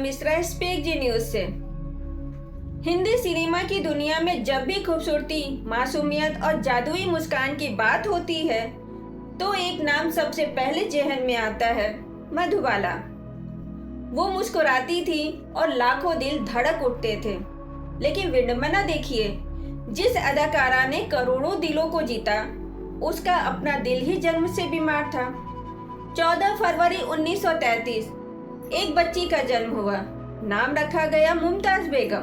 Mishra, spec जी news से। Hindi cinema की दुनिया में जब भी खूबसूरती, मासूमियत और जादुई मुस्कान की बात होती है तो एक नाम सबसे पहले जेहन में आता है, मधुबाला। वो मुस्कुराती थी और लाखों दिल धड़क उठते थे। लेकिन विडंबना देखिए, जिस अदाकारा ने करोड़ों दिलों को जीता, उसका अपना दिल ही जन्म से बीमार था। 14 फरवरी 1933 एक बच्ची का जन्म हुआ। नाम रखा गया मुमताज बेगम।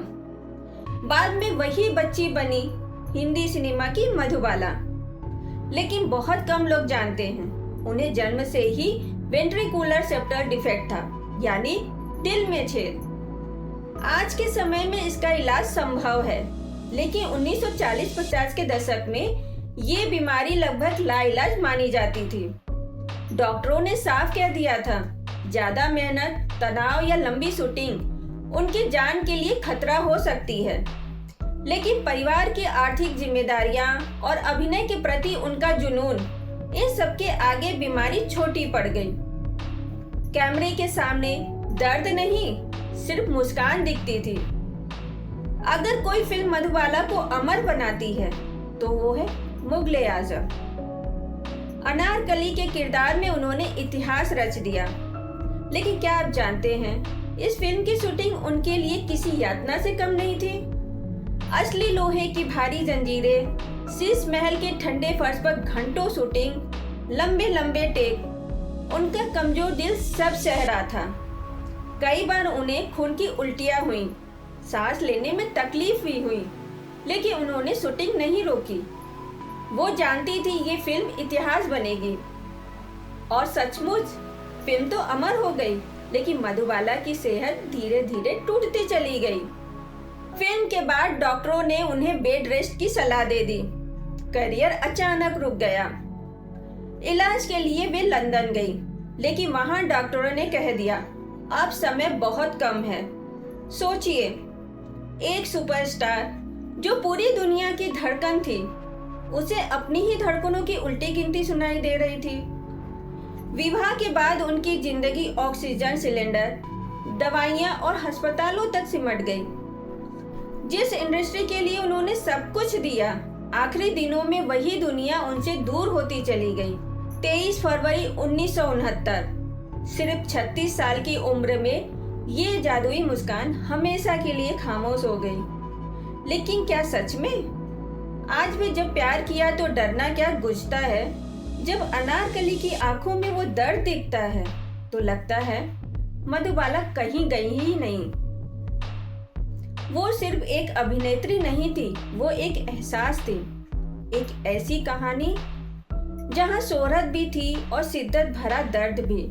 बाद में वही बच्ची बनी हिंदी सिनेमा की मधुबाला। लेकिन बहुत कम लोग जानते हैं, उन्हें जन्म से ही वेंट्रिकुलर सेप्टर डिफेक्ट था, यानी दिल में छेद। आज के समय में इसका इलाज संभव है, लेकिन 1940-50 के दशक में ये बीमारी लगभग लाइलाज मानी जाती थी। डॉक्टरों ने साफ कह दिया था, ज्यादा मेहनत, तनाव या लंबी शूटिंग उनकी जान के लिए खतरा हो सकती है। लेकिन परिवार की आर्थिक जिम्मेदारियां और अभिनय के प्रति उनका जुनून, इन सबके आगे बीमारी छोटी पड़ गई। कैमरे के सामने दर्द नहीं, सिर्फ मुस्कान दिखती थी। अगर कोई फिल्म मधुबाला को अमर बनाती है तो वो है मुगले आजम। अनारकली के किरदार में उन्होंने इतिहास रच दिया। लेकिन क्या आप जानते हैं, इस फिल्म की शूटिंग उनके लिए किसी यातना से कम नहीं थी। असली लोहे की भारी जंजीरें, शीश महल के ठंडे फर्श पर घंटों शूटिंग, लंबे लंबे टेक, उनका कमजोर दिल सब सह रहा था। कई बार उन्हें खून की उल्टियां हुई, सांस लेने में तकलीफ भी हुई, लेकिन उन्होंने शूटिंग नहीं रोकी। वो जानती थी ये फिल्म इतिहास बनेगी। और सचमुच फिल्म तो अमर हो गई, लेकिन मधुबाला की सेहत धीरे धीरे टूटती चली गई। फिल्म के बाद डॉक्टरों ने उन्हें बेड रेस्ट की सलाह दे दी। करियर अचानक रुक गया। इलाज के लिए वे लंदन गई, लेकिन वहां डॉक्टरों ने कह दिया, अब समय बहुत कम है। सोचिए, एक सुपरस्टार जो पूरी दुनिया की धड़कन थी, उसे अपनी ही धड़कनों की उल्टी गिनती सुनाई दे रही थी। विवाह के बाद उनकी जिंदगी ऑक्सीजन सिलेंडर, दवाइयां और अस्पतालों तक सिमट गई। जिस इंडस्ट्री के लिए उन्होंने सब कुछ दिया, आखिरी दिनों में वही दुनिया उनसे दूर होती चली गई। 23 फरवरी 1969, सिर्फ 36 साल की उम्र में ये जादुई मुस्कान हमेशा के लिए खामोश हो गई। लेकिन क्या सच में? आज भी जब प्यार किया तो डरना क्या गुजता है। जब अनारकली की आंखों में वो दर्द दिखता है तो लगता है मधुबाला कहीं गई ही नहीं। वो सिर्फ एक अभिनेत्री नहीं थी, वो एक एहसास थी, एक ऐसी कहानी जहां शोहरत भी थी और शिद्दत भरा दर्द भी।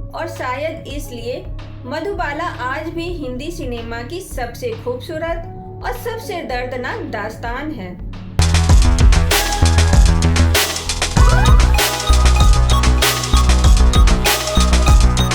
और शायद इसलिए मधुबाला आज भी हिंदी सिनेमा की सबसे खूबसूरत और सबसे दर्दनाक दास्तान है।